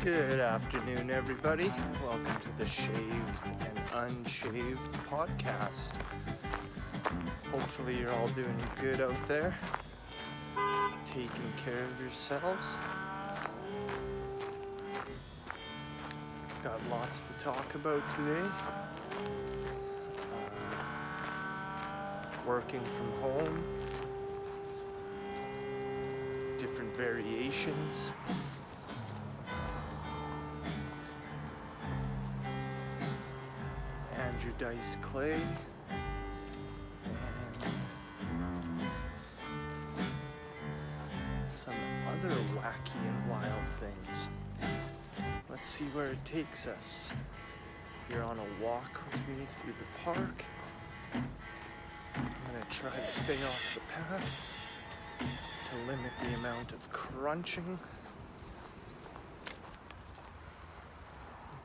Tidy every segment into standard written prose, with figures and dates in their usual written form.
Good afternoon, everybody. Welcome to the Shaved and Unshaved podcast. Hopefully you're all doing good out there, taking care of yourselves. Got lots to talk about today. Working from home, different variations. Dice clay and some other wacky and wild things. Let's see where it takes us. You're on a walk with me through the park. I'm gonna try to stay off the path to limit the amount of crunching,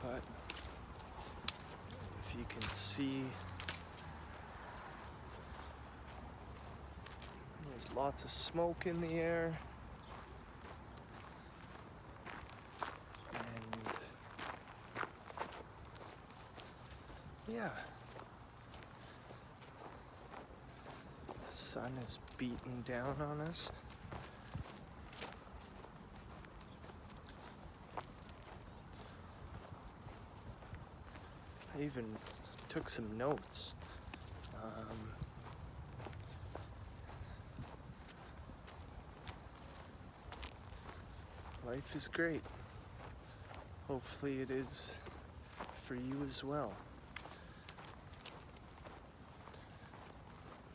but you can see there's lots of smoke in the air, and yeah, the sun is beating down on us. I even took some notes. Life is great. Hopefully it is for you as well.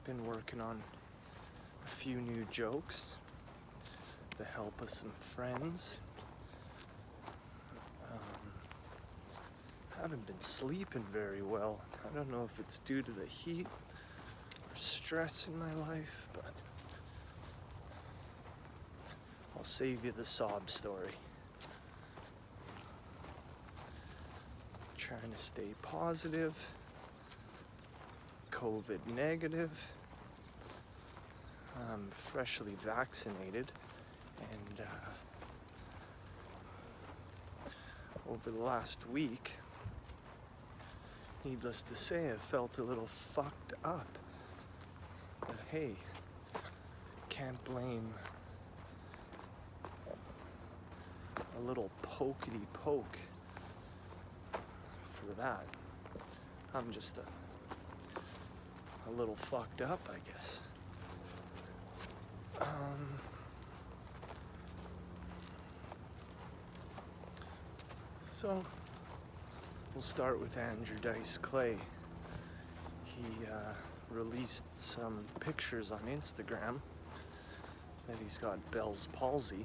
Been working on a few new jokes, the help of some friends. Haven't been sleeping very well. I don't know if it's due to the heat or stress in my life, but I'll save you the sob story. Trying to stay positive, COVID negative. I'm freshly vaccinated, and over the last week, needless to say, I felt a little fucked up. But hey, can't blame a little pokety poke for that. I'm just a little fucked up, I guess. So we'll start with Andrew Dice Clay. He released some pictures on Instagram that he's got Bell's palsy.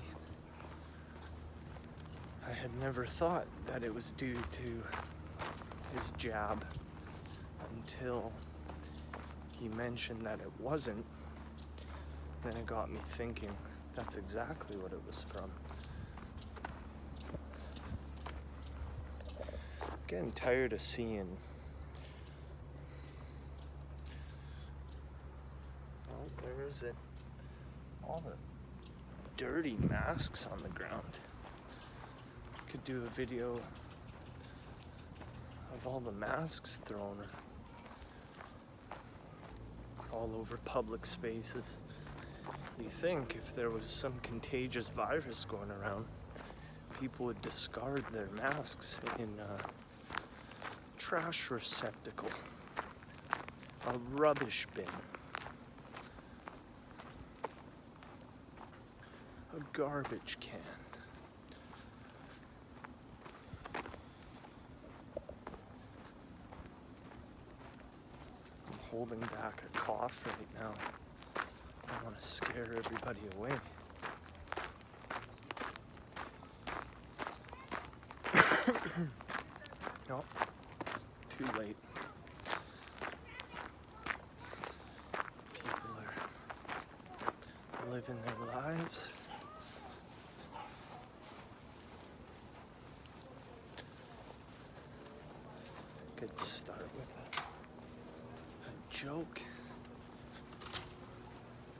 I had never thought that it was due to his jab until he mentioned that it wasn't. Then it got me thinking, that's exactly what it was from. Getting tired of seeing there's it, all the dirty masks on the ground. Could do a video of all the masks thrown all over public spaces. You think if there was some contagious virus going around, people would discard their masks in trash receptacle, a rubbish bin, a garbage can. I'm holding back a cough right now. I want to scare everybody away. No. Too late. People are living their lives. Could start with a joke.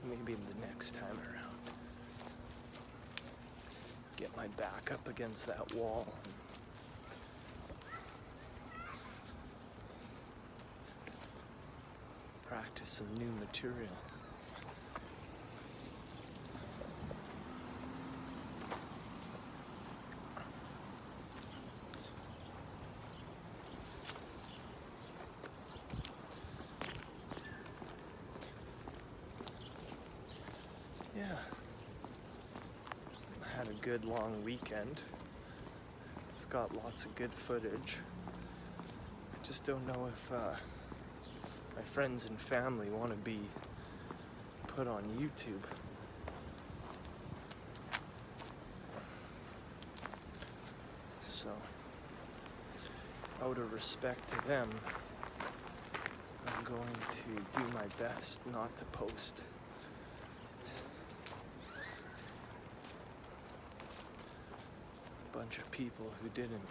Maybe the next time around. get my back up against that wall. Practice some new material. Yeah, I had a good long weekend. I've got lots of good footage. I just don't know if my friends and family want to be put on YouTube. So, out of respect to them, I'm going to do my best not to post. A bunch of people who didn't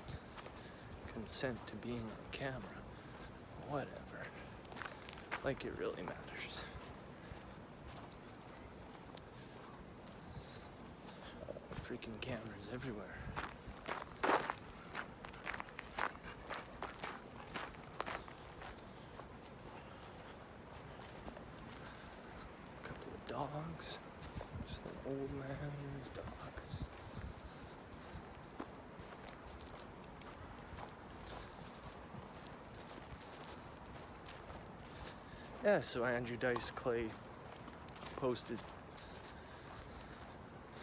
consent to being on camera. Whatever. Like it really matters. Freaking cameras everywhere. A couple of dogs. Just an old man's dogs. Yeah, so Andrew Dice Clay posted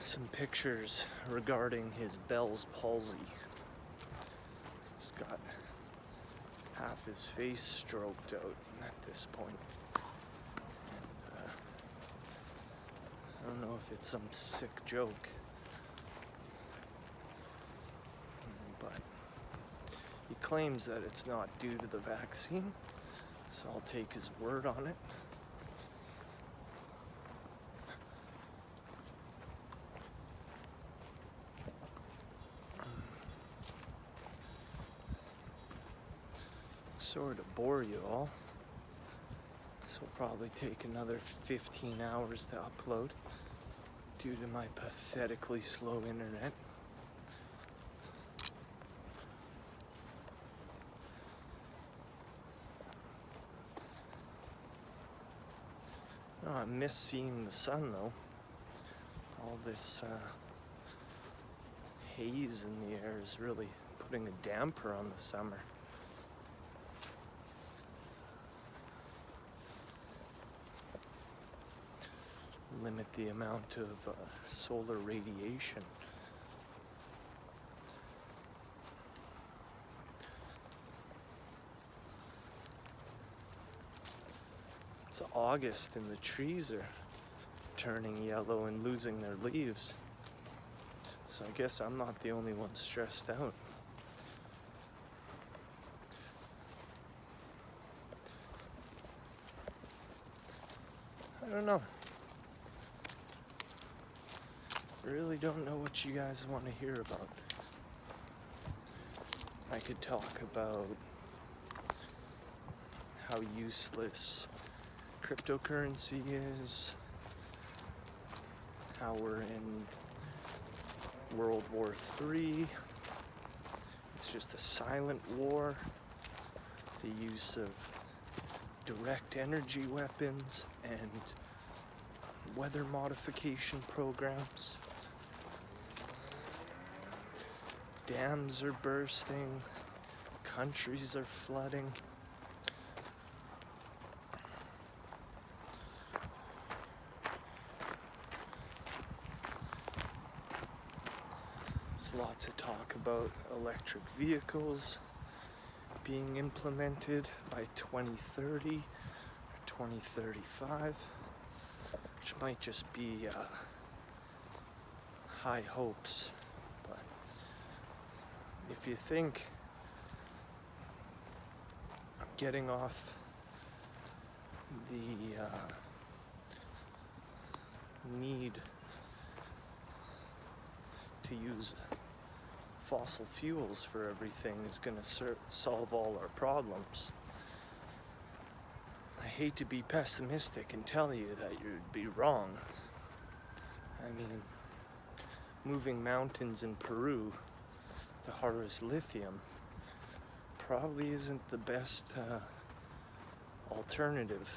some pictures regarding his Bell's palsy. He's got half his face stroked out at this point. And, I don't know if it's some sick joke, but he claims that it's not due to the vaccine. So I'll take his word on it. Sorry to bore you all. This will probably take another 15 hours to upload due to my pathetically slow internet. Oh, I miss seeing the sun though. All this haze in the air is really putting a damper on the summer. Limit the amount of solar radiation. It's August and the trees are turning yellow and losing their leaves. So I guess I'm not the only one stressed out. I don't know. I really don't know what you guys want to hear about. I could talk about how useless cryptocurrency is, how we're in World War III, it's just a silent war, the use of direct energy weapons and weather modification programs. Dams are bursting, countries are flooding. Lots of talk about electric vehicles being implemented by 2030 or 2035, which might just be high hopes. But if you think I'm getting off the need to use fossil fuels for everything is going to solve all our problems, I hate to be pessimistic and tell you that you'd be wrong. I mean, moving mountains in Peru to harvest lithium probably isn't the best alternative.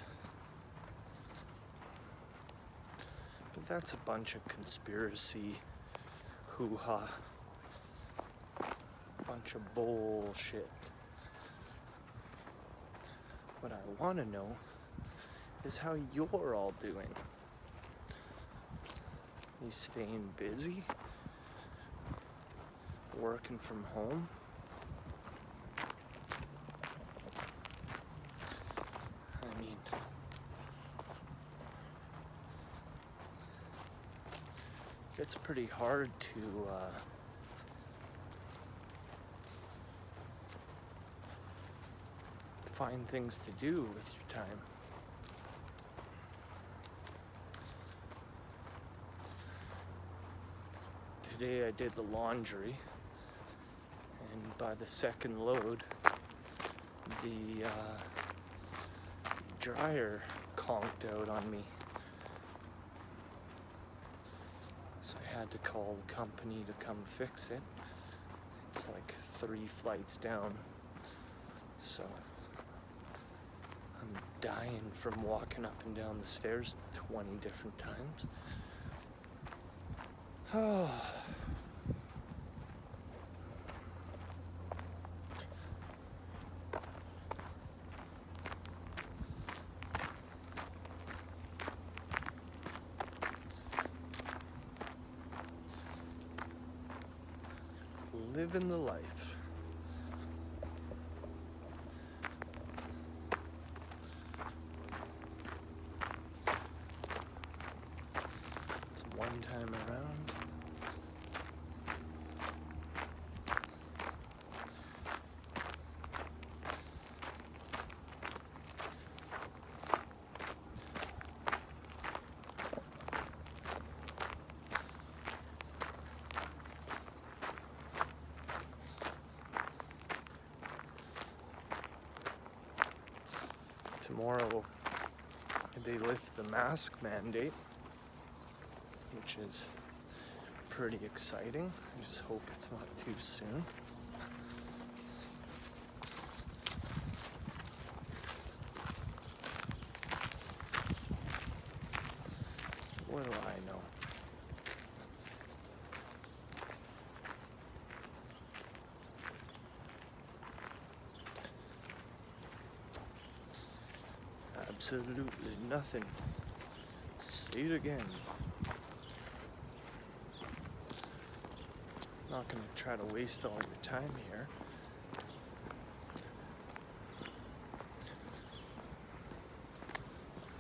But that's a bunch of conspiracy hoo-ha. Bunch of bullshit. What I want to know is how you're all doing. You staying busy? Working from home? I mean, it's pretty hard to find things to do with your time. Today I did the laundry, and by the second load, the dryer conked out on me. So I had to call the company to come fix it. It's like 3 flights down. So I'm dying from walking up and down the stairs 20 different times. Oh. Living the life. It's one time around. Tomorrow they lift the mask mandate, which is pretty exciting. I just hope it's not too soon. What do I know? Absolutely nothing. Say it again. Not gonna try to waste all your time here.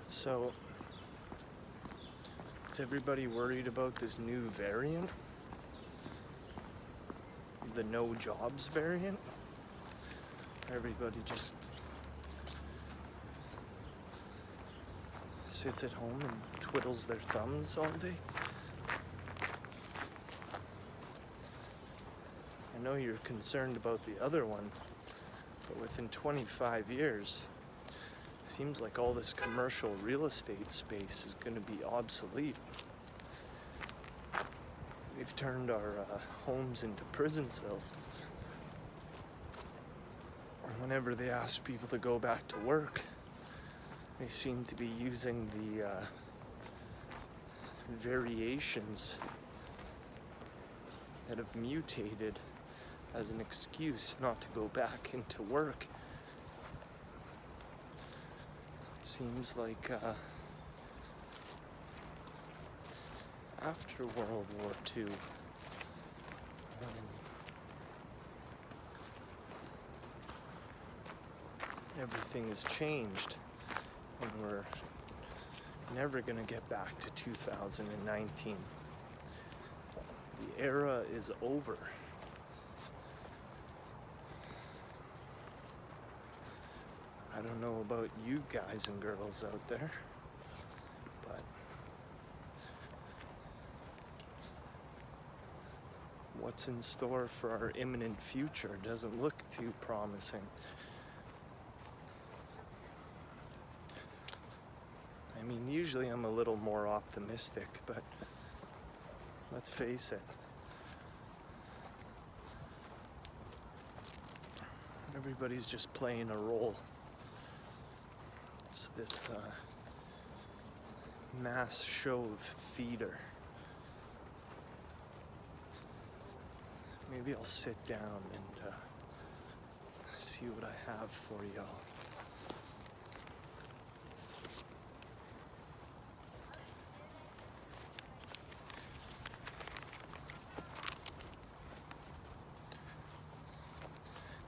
So, is everybody worried about this new variant? The no jobs variant? Everybody just sits at home and twiddles their thumbs all day. I know you're concerned about the other one, but within 25 years, it seems like all this commercial real estate space is going to be obsolete. They've turned our homes into prison cells. And whenever they ask people to go back to work, they seem to be using the variations that have mutated as an excuse not to go back into work. It seems like after World War II, when everything has changed, and we're never gonna get back to 2019. The era is over. I don't know about you guys and girls out there, but what's in store for our imminent future doesn't look too promising. I mean, usually I'm a little more optimistic, but Let's face it. Everybody's just playing a role. It's this mass show of theater. Maybe I'll sit down and see what I have for y'all.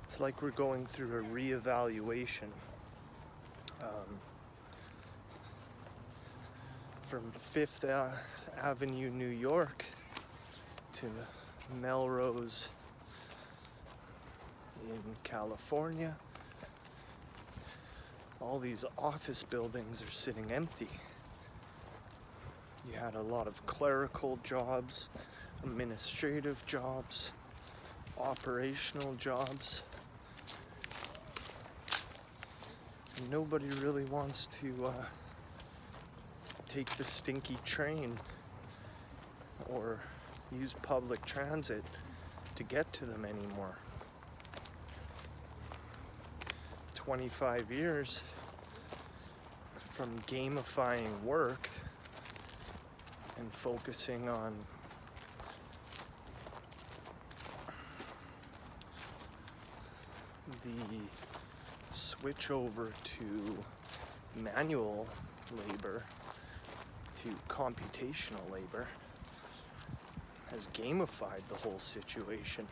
It's like we're going through a reevaluation. From Fifth Avenue, New York to Melrose in California. All these office buildings are sitting empty. You had a lot of clerical jobs, administrative jobs, operational jobs. And nobody really wants to take the stinky train or use public transit to get to them anymore. 25 years from gamifying work and focusing on the switch over to manual labor, to computational labor, has gamified the whole situation.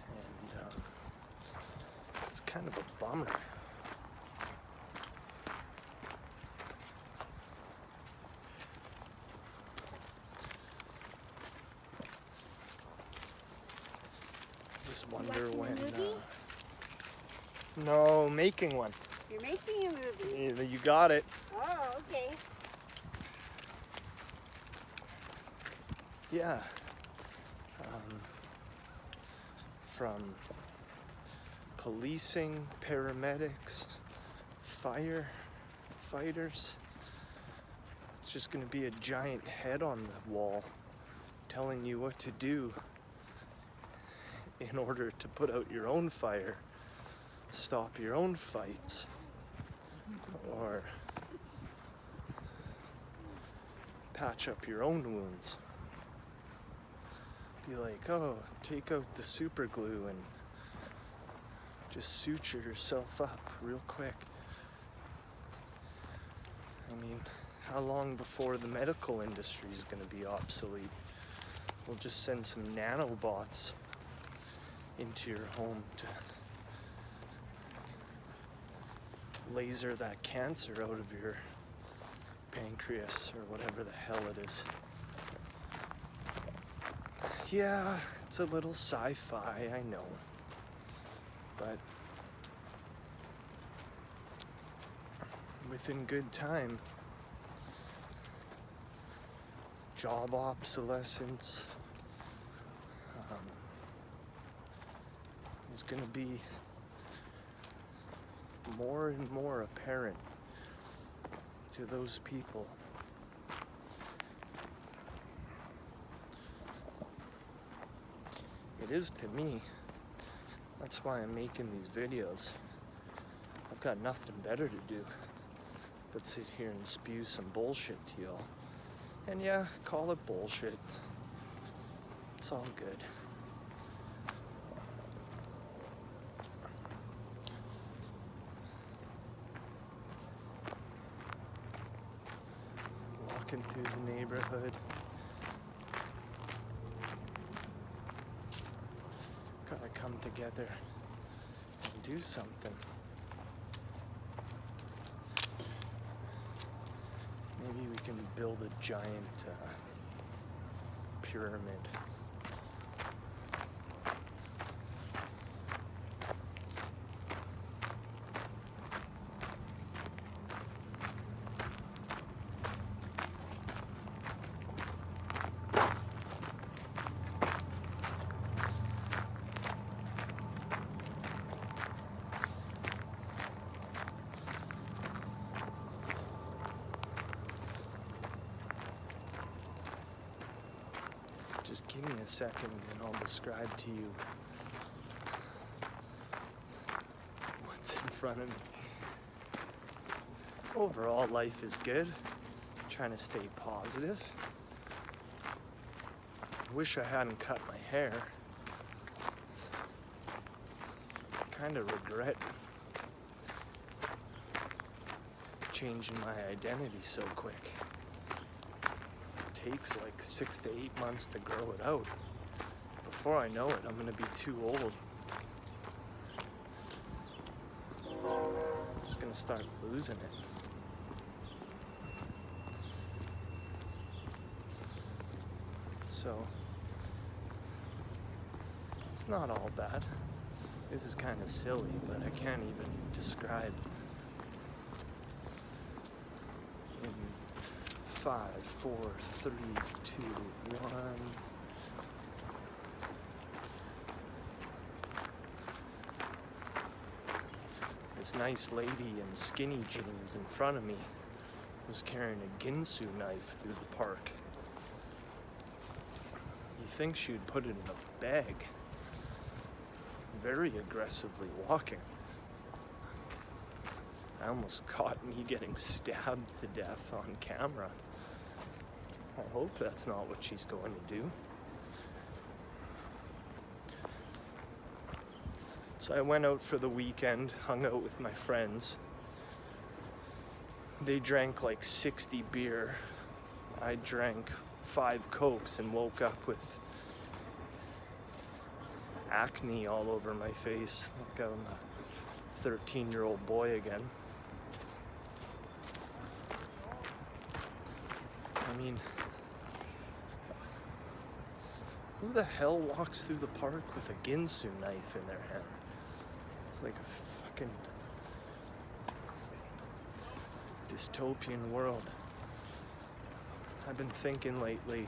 And it's kind of a bummer. Just wonder when. No, making one. You're making a movie. Yeah, you got it. Oh, okay. Yeah. From policing, paramedics, firefighters. It's just going to be a giant head on the wall telling you what to do in order to put out your own fire, stop your own fights, or patch up your own wounds. Be like, oh, take out the super glue and just suture yourself up real quick. I mean, how long before the medical industry is going to be obsolete? We'll just send some nanobots into your home to laser that cancer out of your pancreas or whatever the hell it is. Yeah, it's a little sci-fi, I know. But within good time, job obsolescence is going to be more and more apparent to those people. It is to me. That's why I'm making these videos. I've got nothing better to do but sit here and spew some bullshit to y'all. And yeah, call it bullshit. It's all good. Walking through the neighborhood. Gotta come together and do something. Maybe we can build a giant pyramid. Just give me a second and I'll describe to you what's in front of me. Overall, life is good. Trying to stay positive. Wish I hadn't cut my hair. Kind of regret changing my identity so quick. It takes like 6 to 8 months to grow it out. Before I know it, I'm gonna be too old. I'm just gonna start losing it. So, it's not all bad. This is kind of silly, but I can't even describe in 5, 4, 3, 2, 1. This nice lady in skinny jeans in front of me was carrying a Ginsu knife through the park. You think she'd put it in a bag? Very aggressively walking. I almost caught me getting stabbed to death on camera. I hope that's not what she's going to do. So I went out for the weekend, hung out with my friends. They drank like 60 beer. I drank 5 Cokes and woke up with acne all over my face, like I'm a 13-year-old boy again. I mean, who the hell walks through the park with a Ginsu knife in their hand? It's like a fucking dystopian world. I've been thinking lately,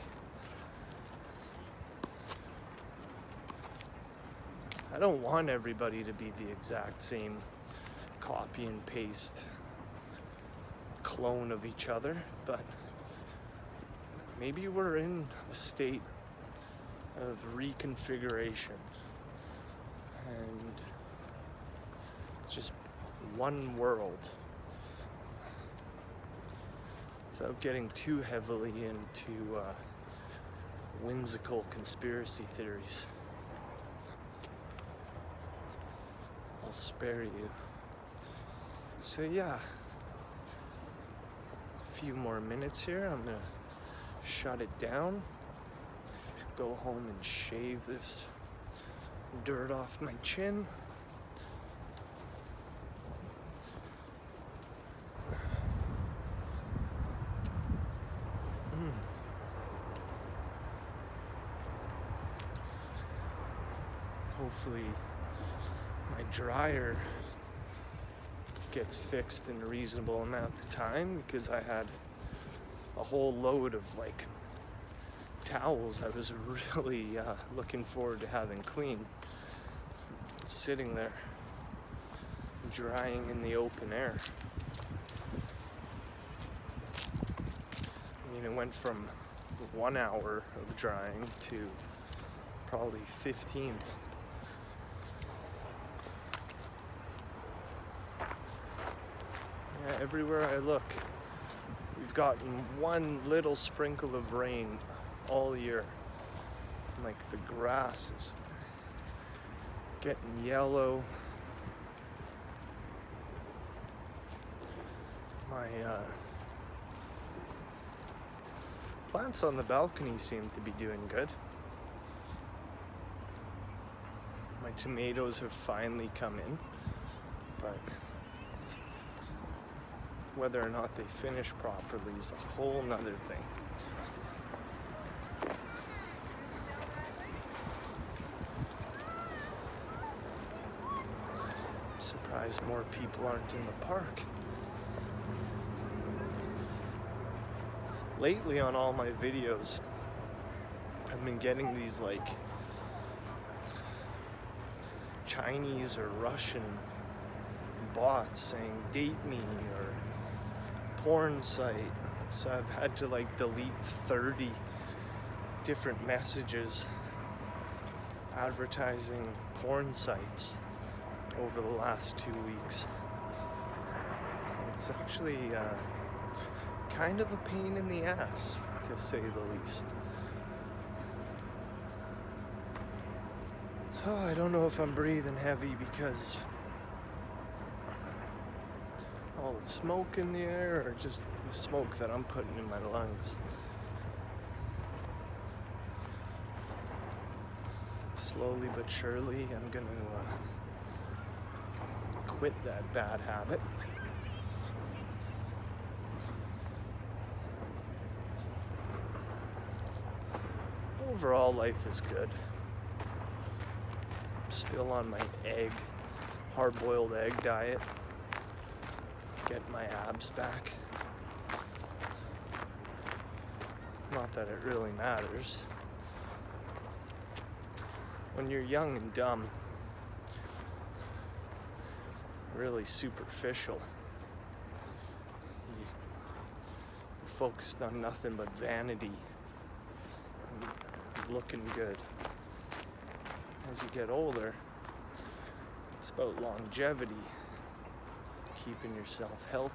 I don't want everybody to be the exact same copy and paste clone of each other, but maybe we're in a state of reconfiguration and it's just one world without getting too heavily into whimsical conspiracy theories. I'll spare you. So yeah, a few more minutes here. I'm gonna shut it down, go home and shave this dirt off my chin. Hopefully my dryer gets fixed in a reasonable amount of time, because I had a whole load of like towels I was really looking forward to having clean, sitting there drying in the open air. I mean, it went from 1 hour of drying to probably 15. Yeah, everywhere I look, we've gotten one little sprinkle of rain all year. Like the grass is getting yellow. My plants on the balcony seem to be doing good. My tomatoes have finally come in, but whether or not they finish properly is a whole nother thing. I'm surprised more people aren't in the park. Lately on all my videos, I've been getting these like Chinese or Russian bots saying date me or porn site, so I've had to like delete 30 different messages advertising porn sites over the last 2 weeks. It's actually kind of a pain in the ass, to say the least. Oh, I don't know if I'm breathing heavy because all the smoke in the air or just the smoke that I'm putting in my lungs. Slowly but surely, I'm gonna quit that bad habit. Overall, life is good. Still on my hard-boiled egg diet. Get my abs back. Not that it really matters. When you're young and dumb, really superficial, you're focused on nothing but vanity and looking good. As you get older, it's about longevity, keeping yourself healthy,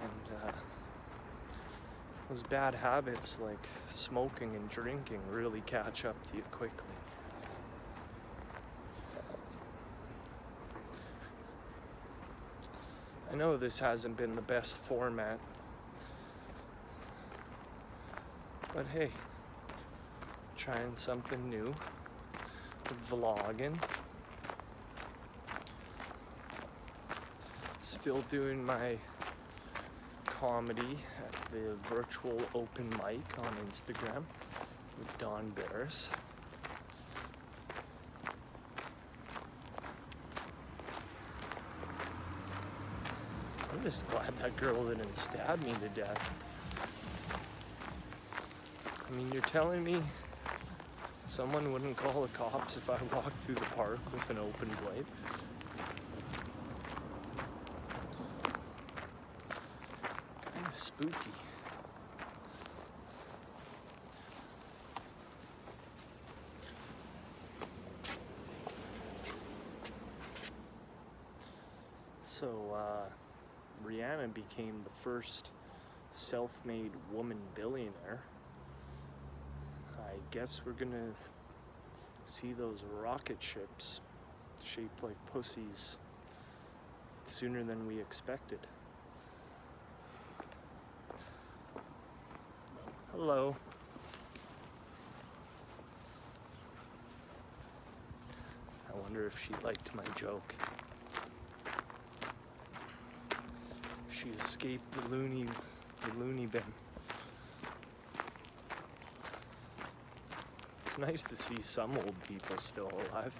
and those bad habits like smoking and drinking really catch up to you quickly. I know this hasn't been the best format, but hey, trying something new, vlogging, still doing my comedy at the virtual open mic on Instagram with Don Barris. I'm just glad that girl didn't stab me to death. I mean, you're telling me someone wouldn't call the cops if I walked through the park with an open blade? Kind of spooky. So, Rihanna became the first self-made woman billionaire. I guess we're gonna see those rocket ships shaped like pussies sooner than we expected. Hello. I wonder if she liked my joke. She escaped the loony bin. It's nice to see some old people still alive.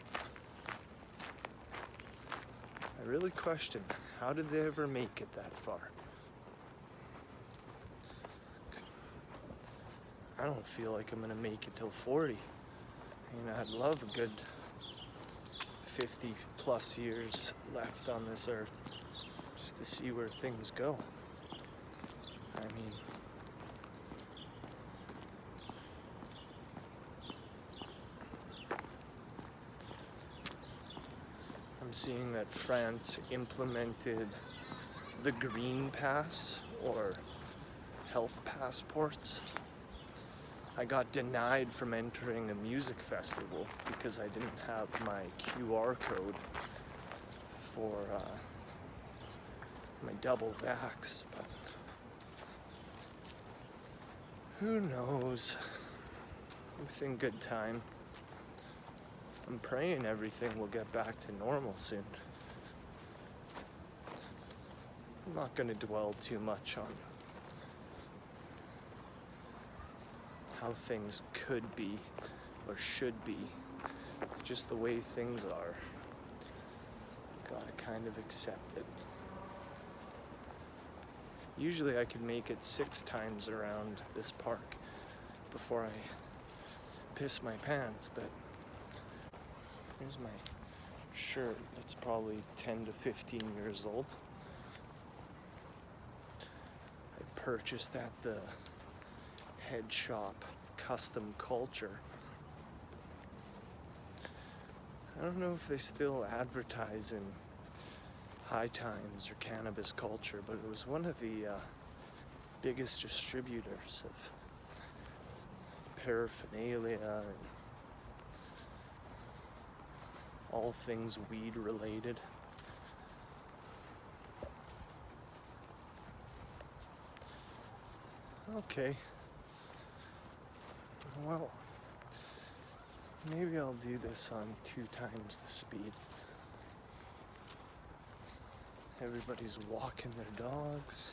I really question, how did they ever make it that far? I don't feel like I'm gonna make it till 40. I mean, I'd love a good 50 plus years left on this earth, just to see where things go. I mean, I'm seeing that France implemented the Green Pass, or health passports. I got denied from entering a music festival because I didn't have my QR code for my double vax, but who knows? Within good time. I'm praying everything will get back to normal soon. I'm not going to dwell too much on how things could be or should be. It's just the way things are. Gotta kind of accept it. Usually I could make it 6 times around this park before I piss my pants, but here's my shirt that's probably 10 to 15 years old. I purchased at the head shop custom culture. I don't know if they still advertise in High Times or Cannabis Culture, but it was one of the biggest distributors of paraphernalia and all things weed related. Okay. Well, maybe I'll do this on 2 times the speed. Everybody's walking their dogs.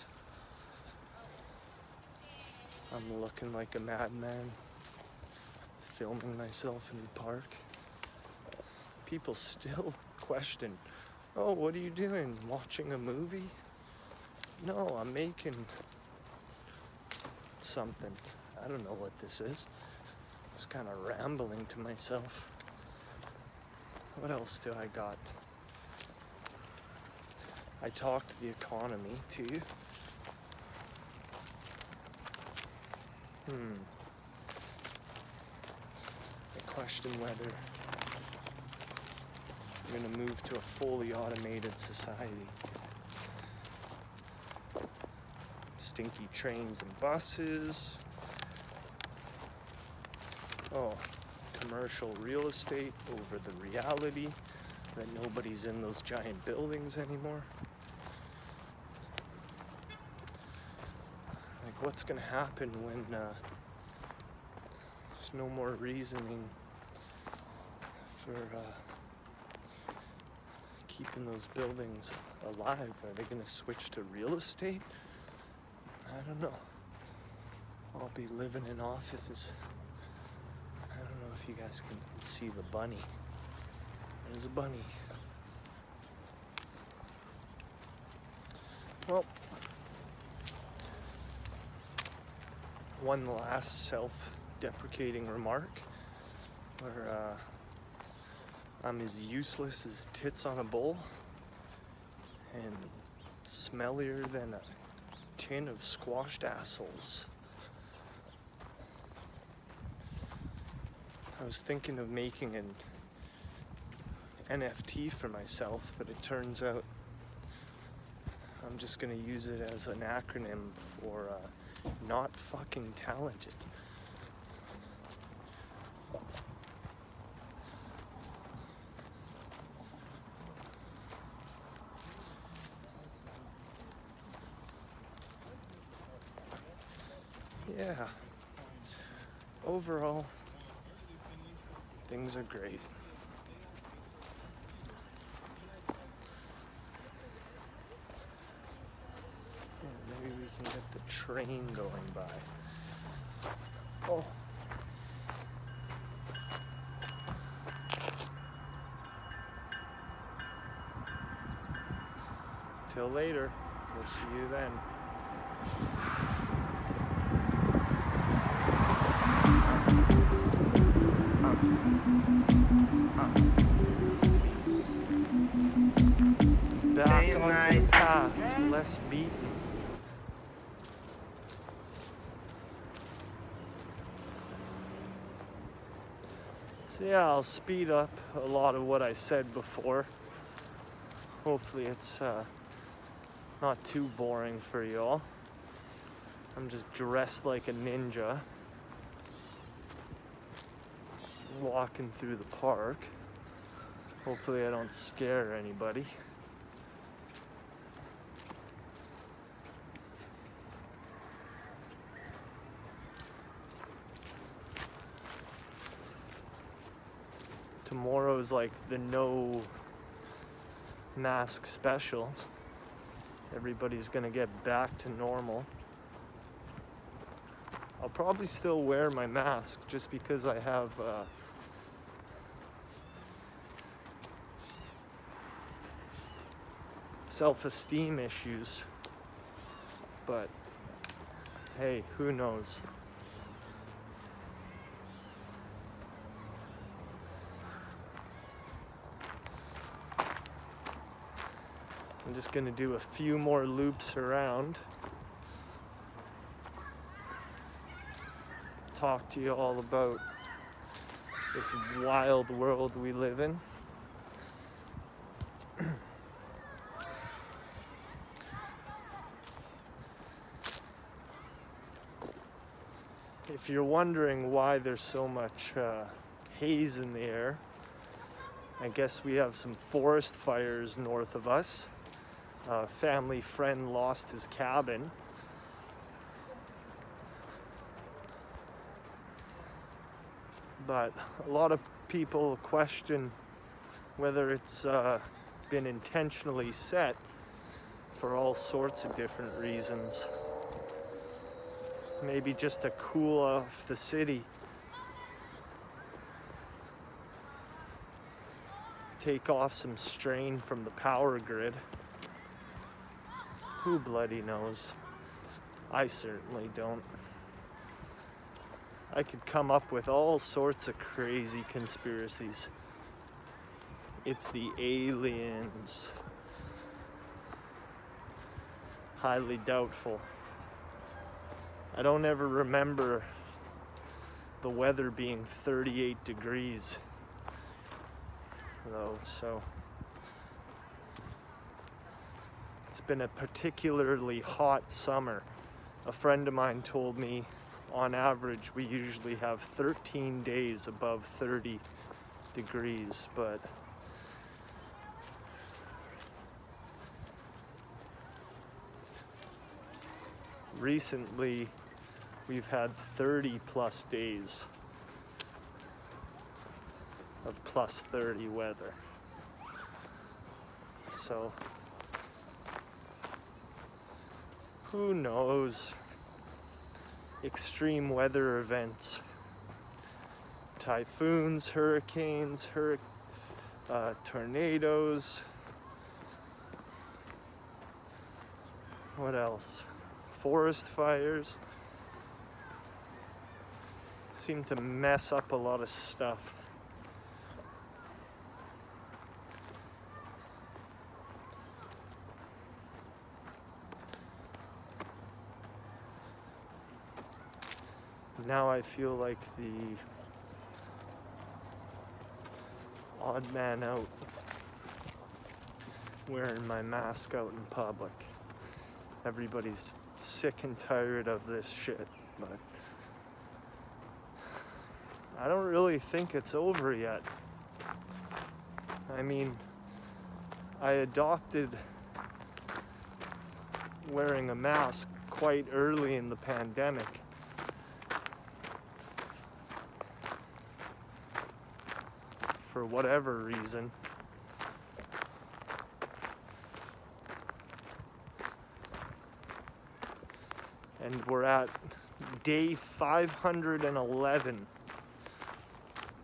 I'm looking like a madman, filming myself in the park. People still question, oh, what are you doing? Watching a movie? No, I'm making something. I don't know what this is. Just kind of rambling to myself. What else do I got? I talked the economy to you. I question whether we're going to move to a fully automated society. Stinky trains and buses. Oh, commercial real estate over the reality that nobody's in those giant buildings anymore. Like, what's going to happen when there's no more reasoning for keeping those buildings alive? Are they going to switch to real estate? I don't know. I'll be living in offices. I don't know if you guys can see the bunny. There's a bunny. Well, one last self-deprecating remark where I'm as useless as tits on a bowl and smellier than a tin of squashed assholes. I was thinking of making an NFT for myself, but it turns out I'm just gonna use it as an acronym for not fucking talented. Yeah. Overall, things are great. Maybe we can get the train going by. Oh. Till later. We'll see you then. Back on the path, less beaten. So yeah, I'll speed up a lot of what I said before. Hopefully it's not too boring for y'all. I'm just dressed like a ninja, walking through the park. Hopefully I don't scare anybody. Tomorrow's like the no mask special. Everybody's gonna get back to normal. I'll probably still wear my mask just because I have self-esteem issues. But hey, who knows? I'm just gonna do a few more loops around talk to you all about this wild world we live in. If you're wondering why there's so much haze in the air, I guess we have some forest fires north of us. A family friend lost his cabin. But a lot of people question whether it's been intentionally set for all sorts of different reasons. Maybe just to cool off the city. Take off some strain from the power grid. Who bloody knows? I certainly don't. I could come up with all sorts of crazy conspiracies. It's the aliens. Highly doubtful. I don't ever remember the weather being 38 degrees, though, so it's been a particularly hot summer. A friend of mine told me on average we usually have 13 days above 30 degrees, but recently we've had 30 plus days of plus 30 weather. So who knows? Extreme weather events, typhoons, hurricanes, tornadoes. What else? Forest fires seem to mess up a lot of stuff. Now I feel like the odd man out, wearing my mask out in public. Everybody's sick and tired of this shit, but I don't really think it's over yet. I mean, I adopted wearing a mask quite early in the pandemic. For whatever reason. And we're at day 511.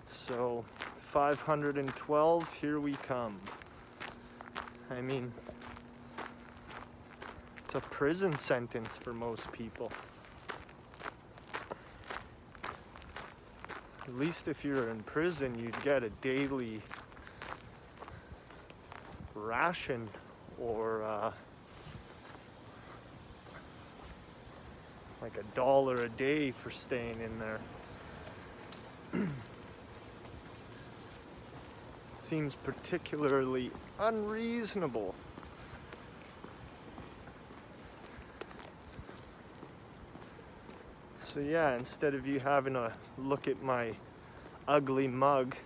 So 512, here we come. I mean, it's a prison sentence for most people. At least if you're in prison, you'd get a daily ration or like $1 a day for staying in there. It seems particularly unreasonable. So yeah, instead of you having a look at my ugly mug,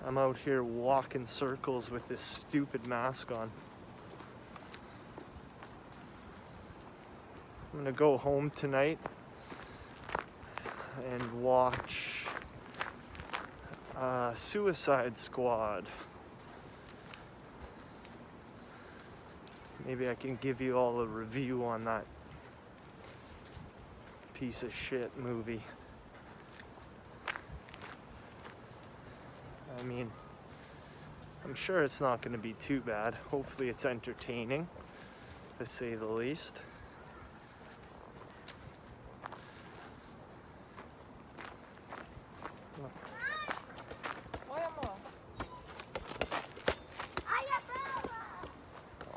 I'm out here walking circles with this stupid mask on. I'm gonna go home tonight and watch Suicide Squad. Maybe I can give you all a review on that piece of shit movie. I mean, I'm sure it's not going to be too bad. Hopefully it's entertaining, to say the least.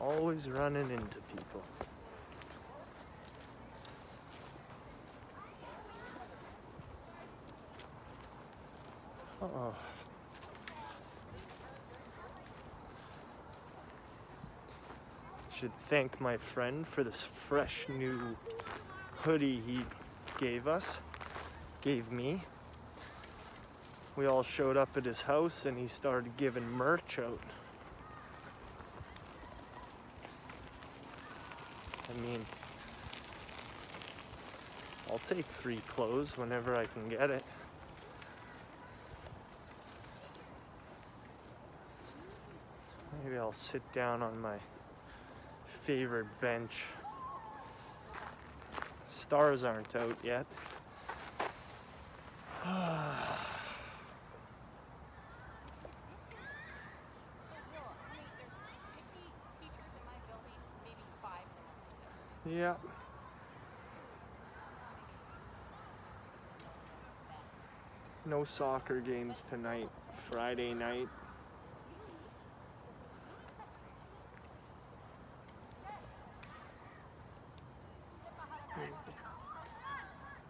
Always running into people. Uh-oh. Should thank my friend for this fresh new hoodie he gave me. We all showed up at his house and he started giving merch out. I mean, I'll take free clothes whenever I can get it. Maybe I'll sit down on my favorite bench. Stars aren't out yet. Yeah. No soccer games tonight, Friday night.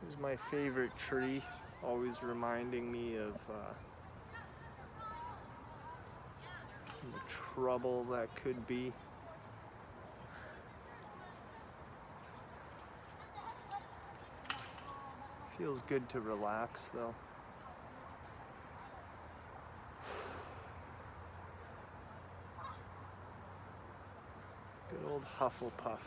Here's my favorite tree, always reminding me of the trouble that could be. Feels good to relax though. Good old Hufflepuff.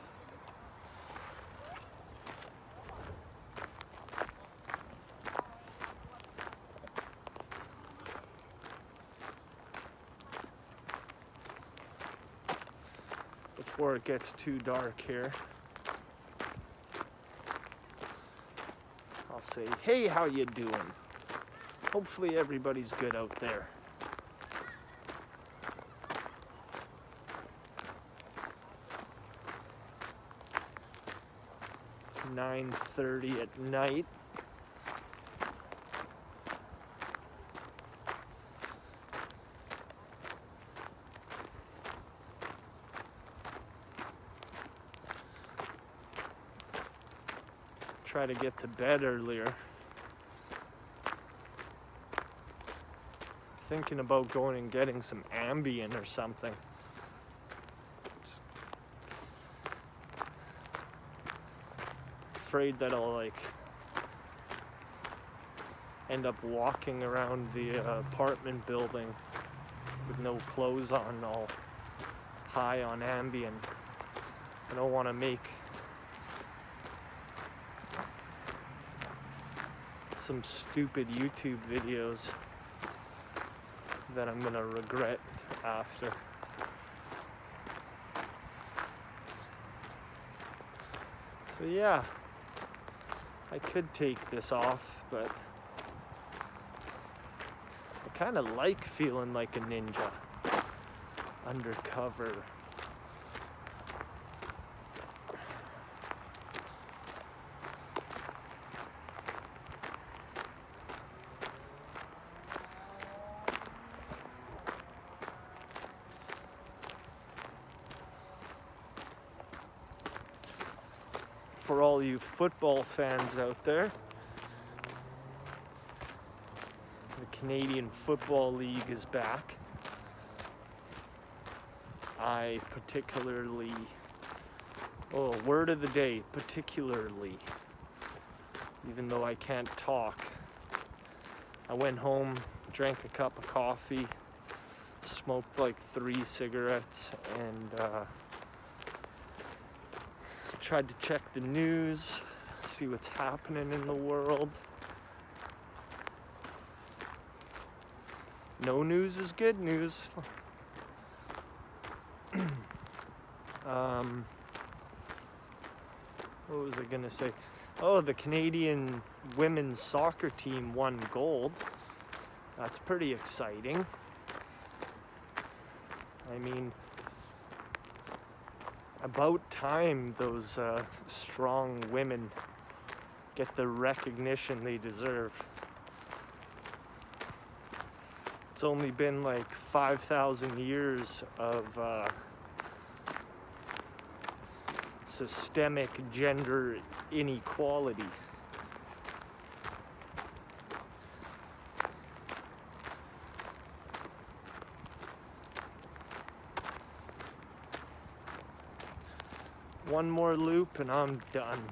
Before it gets too dark here, I'll say, hey, how you doing? Hopefully everybody's good out there. It's 9:30 at night. Try to get to bed earlier. Thinking about going and getting some Ambien or something. Just afraid that I'll end up walking around the apartment building with no clothes on, all high on Ambien. I don't want to make some stupid YouTube videos that I'm gonna regret after. So yeah, I could take this off, but I kind of like feeling like a ninja undercover. For all you football fans out there, the Canadian Football League is back. I particularly, word of the day, particularly, even though I can't talk. I went home, drank a cup of coffee, smoked like 3 cigarettes, and tried to check the news, see what's happening in the world. No news is good news. What was I gonna say? Oh, the Canadian women's soccer team won gold. That's pretty exciting. I mean, about time those strong women get the recognition they deserve. It's only been like 5,000 years of systemic gender inequality. One more loop and I'm done.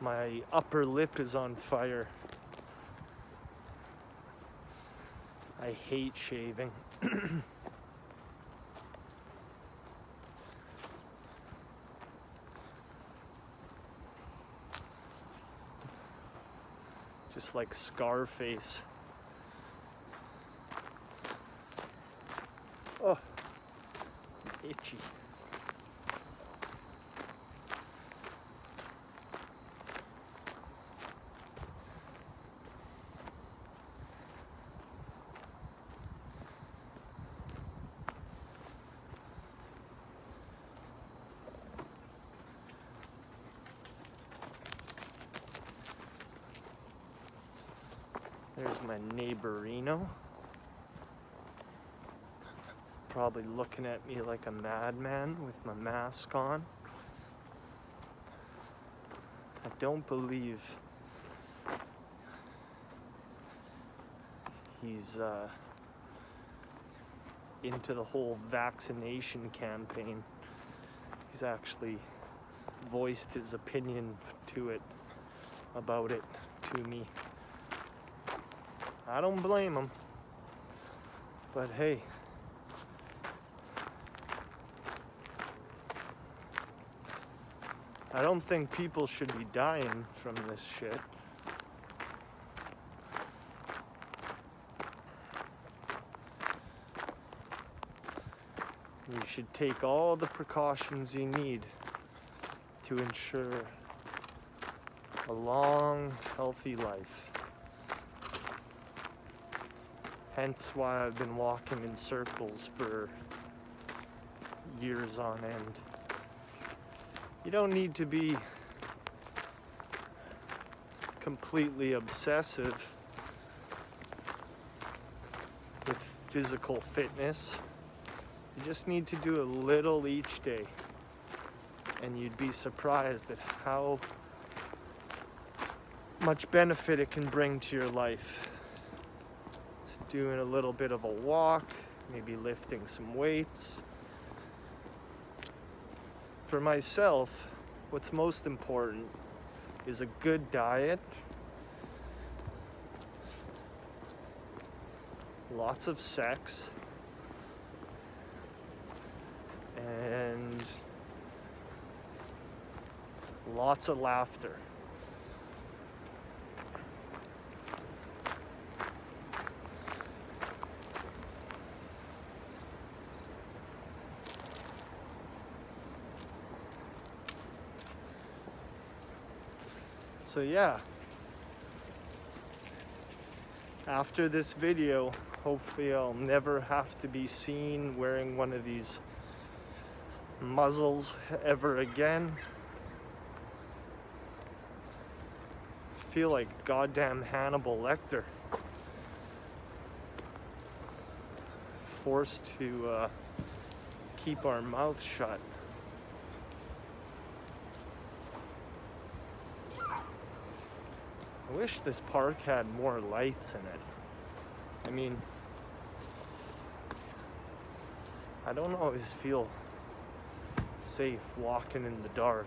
My upper lip is on fire. I hate shaving. Just like Scarface. Oh, itchy. There's my neighborino. Probably looking at me like a madman with my mask on. I don't believe he's into the whole vaccination campaign. He's actually voiced his opinion about it to me. I don't blame him, but hey, I don't think people should be dying from this shit. You should take all the precautions you need to ensure a long, healthy life. Hence why I've been walking in circles for years on end. You don't need to be completely obsessive with physical fitness. You just need to do a little each day, and you'd be surprised at how much benefit it can bring to your life. Just doing a little bit of a walk, maybe lifting some weights. For myself, what's most important is a good diet, lots of sex, and lots of laughter. So yeah, after this video, hopefully I'll never have to be seen wearing one of these muzzles ever again. I feel like goddamn Hannibal Lecter. Forced to keep our mouth shut. I wish this park had more lights in it. I mean, I don't always feel safe walking in the dark.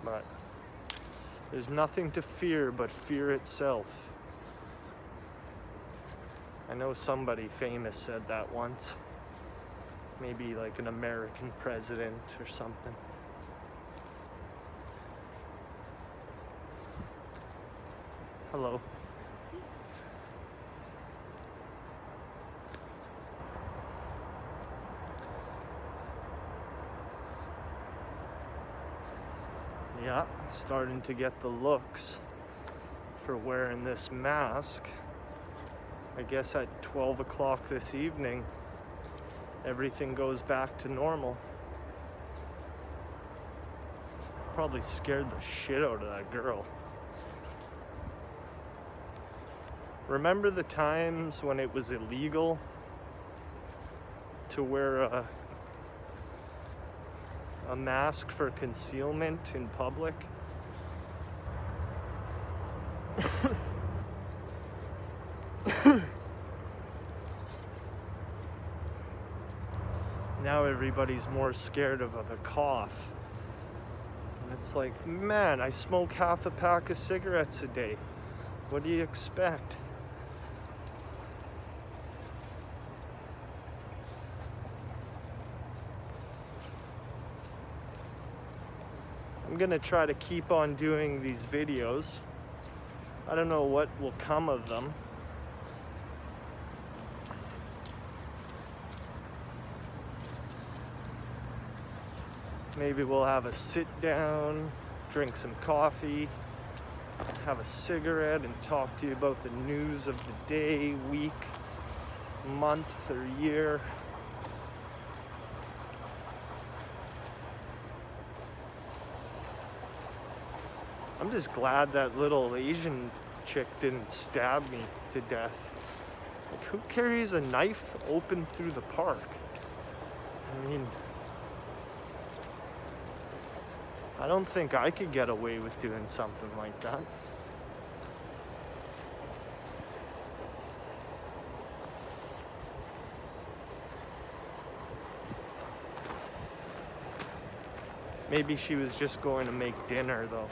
But there's nothing to fear but fear itself. I know somebody famous said that once. Maybe like an American president or something. Hello. Yeah, starting to get the looks for wearing this mask. I guess at 12 o'clock this evening, everything goes back to normal. Probably scared the shit out of that girl. Remember the times when it was illegal to wear a mask for concealment in public? Now everybody's more scared of a cough. And it's like, man, I smoke half a pack of cigarettes a day. What do you expect? I'm gonna try to keep on doing these videos. I don't know what will come of them. Maybe we'll have a sit down, drink some coffee, have a cigarette, and talk to you about the news of the day, week, month, or year. I'm just glad that little Asian chick didn't stab me to death. Like, who carries a knife open through the park? I mean, I don't think I could get away with doing something like that. Maybe she was just going to make dinner though,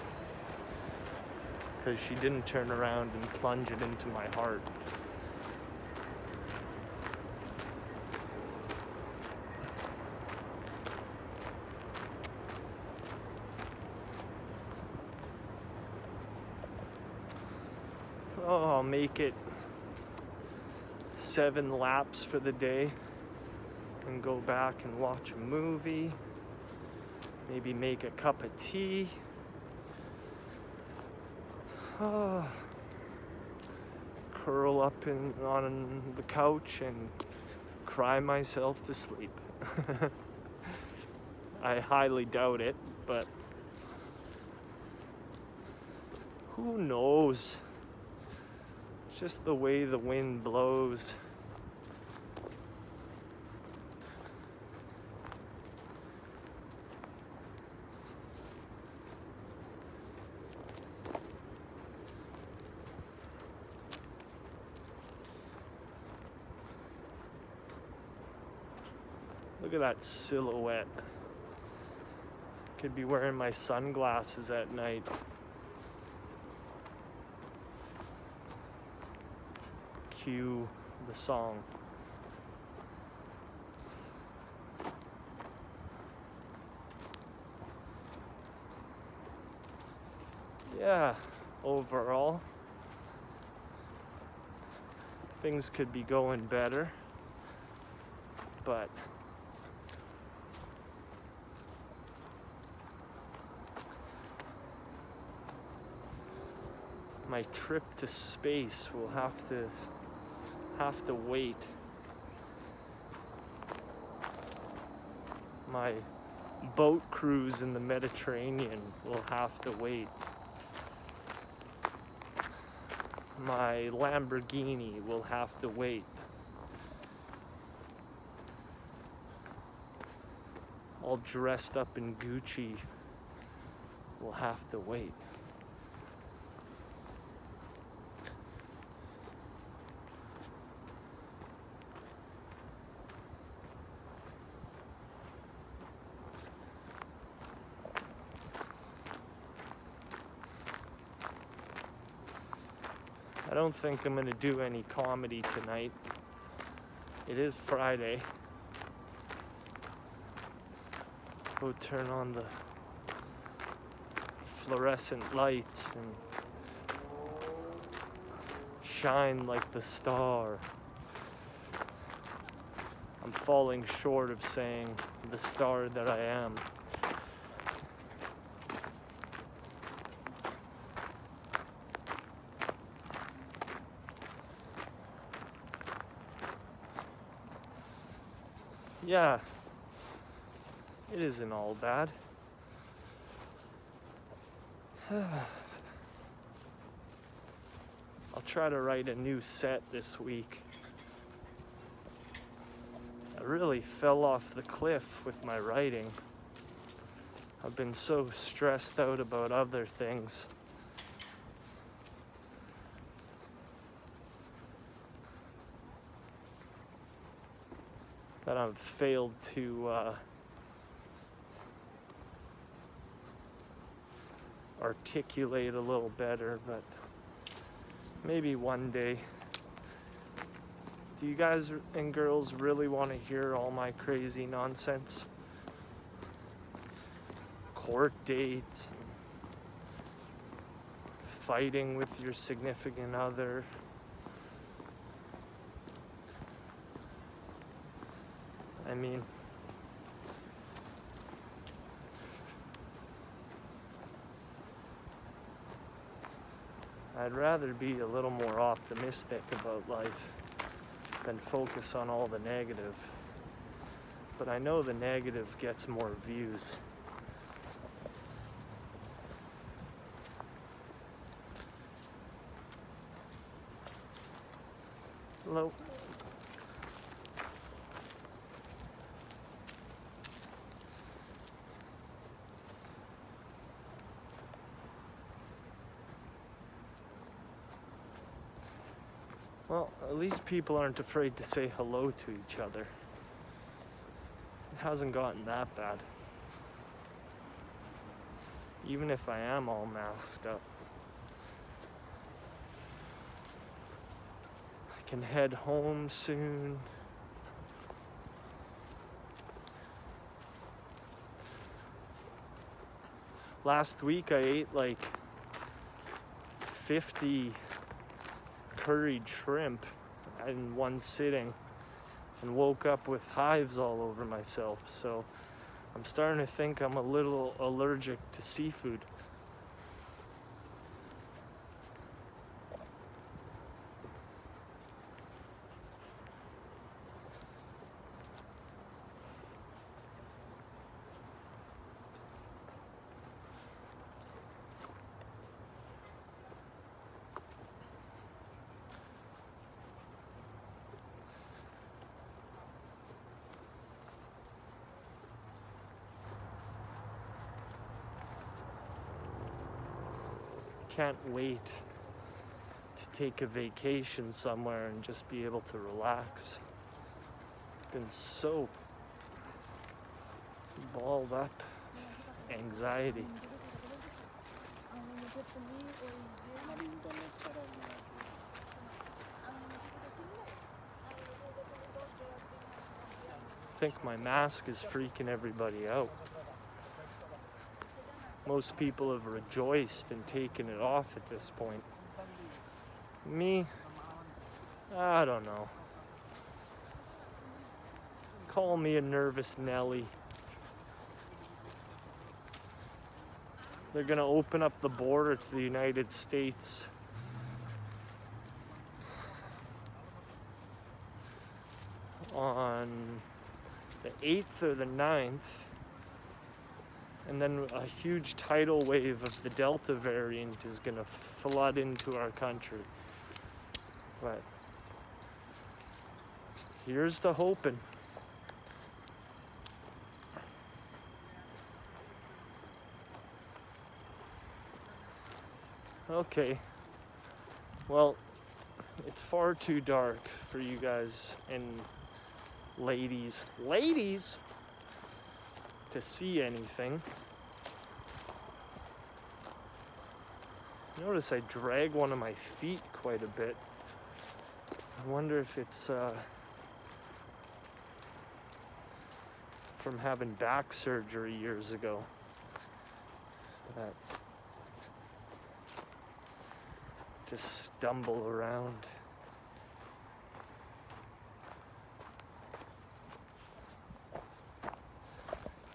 because she didn't turn around and plunge it into my heart. Oh, I'll make it 7 laps for the day and go back and watch a movie, maybe make a cup of tea. Oh, curl up on the couch and cry myself to sleep. I highly doubt it, but who knows? It's just the way the wind blows. Look at that silhouette. Could be wearing my sunglasses at night. Cue the song. Yeah, overall, things could be going better, but my trip to space will have to wait. My boat cruise in the Mediterranean will have to wait. My Lamborghini will have to wait. All dressed up in Gucci will have to wait. I don't think I'm gonna do any comedy tonight. It is Friday. Go turn on the fluorescent lights and shine like the star. I'm falling short of saying the star that I am. Yeah, it isn't all bad. I'll try to write a new set this week. I really fell off the cliff with my writing. I've been so stressed out about other things. that I've failed to articulate a little better, but maybe one day. Do you guys and girls really want to hear all my crazy nonsense? Court dates, fighting with your significant other. I mean, I'd rather be a little more optimistic about life than focus on all the negative. But I know the negative gets more views. Hello. Well, at least people aren't afraid to say hello to each other. It hasn't gotten that bad. Even if I am all masked up. I can head home soon. Last week I ate like 50 curried shrimp in one sitting and woke up with hives all over myself, so I'm starting to think I'm a little allergic to seafood. Can't wait to take a vacation somewhere and just be able to relax. Been so balled up, anxiety. I think my mask is freaking everybody out. Most people have rejoiced and taken it off at this point. Me, I don't know. Call me a nervous Nelly. They're gonna open up the border to the United States on the 8th or the 9th. And then a huge tidal wave of the Delta variant is going to flood into our country. But here's the hoping. Okay. Well, it's far too dark for you guys and ladies to see anything. Notice I drag one of my feet quite a bit. I wonder if it's from having back surgery years ago. That just stumble around.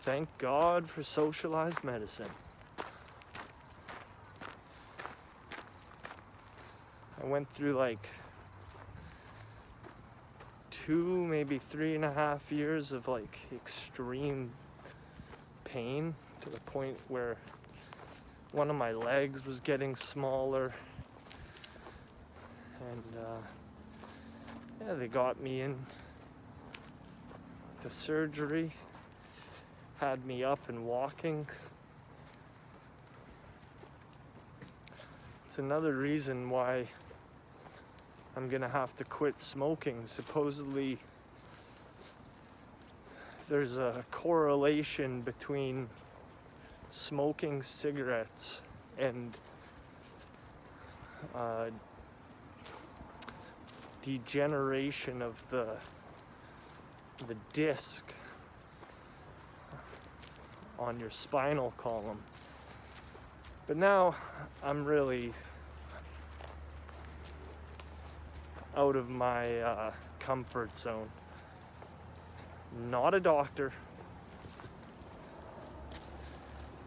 Thank God for socialized medicine. I went through like 2, maybe 3.5 years of like extreme pain to the point where one of my legs was getting smaller. And yeah, they got me in to surgery. Had me up and walking. It's another reason why I'm gonna have to quit smoking. Supposedly there's a correlation between smoking cigarettes and degeneration of the disc on your spinal column. But now I'm really out of my comfort zone. Not a doctor.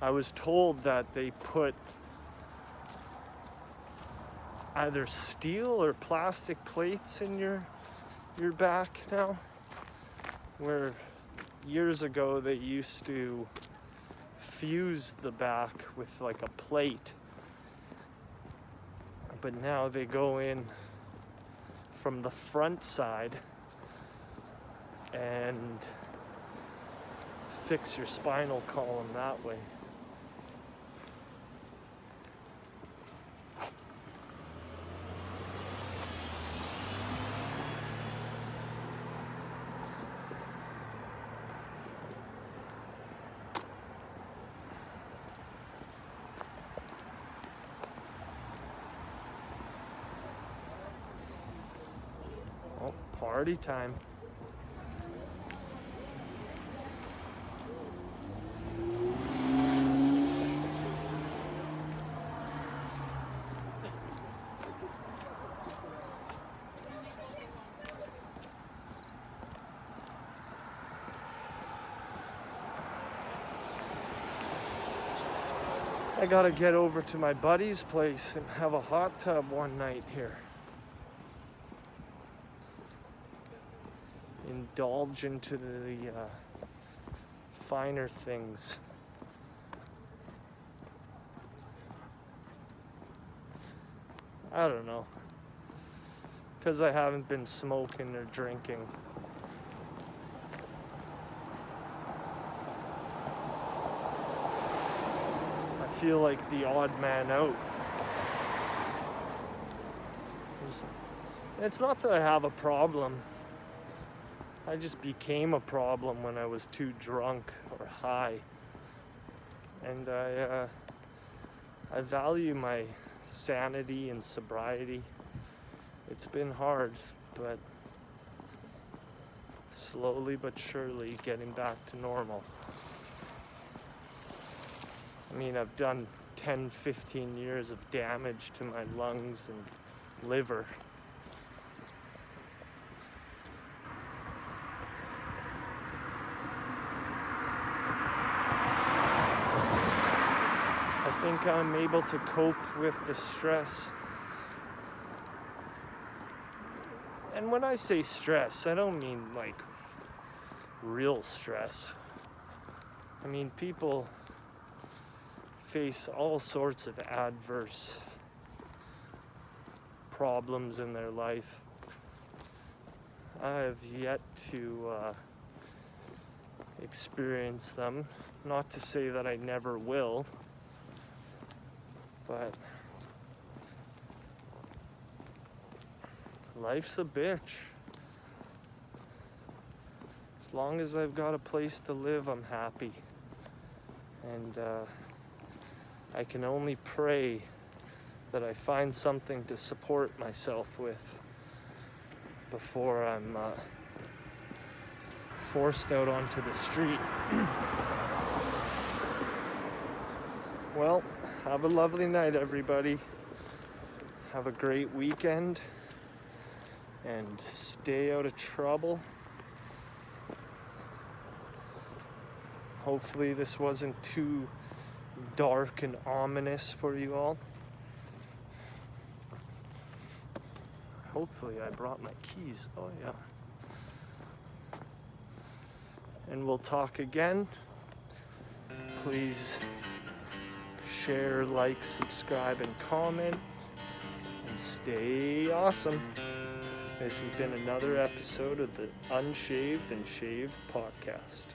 I was told that they put either steel or plastic plates in your back now, where years ago they used to fuse the back with like a plate, but now they go in from the front side and fix your spinal column that way. Oh, party time. I gotta get over to my buddy's place and have a hot tub one night here. Indulge into the finer things. I don't know. Because I haven't been smoking or drinking. I feel like the odd man out. It's not that I have a problem. I just became a problem when I was too drunk or high. And I value my sanity and sobriety. It's been hard, but slowly but surely getting back to normal. I mean, I've done 10, 15 years of damage to my lungs and liver. I think I'm able to cope with the stress. And when I say stress, I don't mean like real stress. I mean, people face all sorts of adverse problems in their life. I have yet to experience them. Not to say that I never will, but life's a bitch. As long as I've got a place to live, I'm happy. And I can only pray that I find something to support myself with before I'm forced out onto the street. Well, have a lovely night, everybody. Have a great weekend and stay out of trouble. Hopefully this wasn't too dark and ominous for you all. Hopefully I brought my keys. Oh yeah. And we'll talk again. Please share, like, subscribe, and comment. And stay awesome. This has been another episode of the Unshaved and Shaved podcast.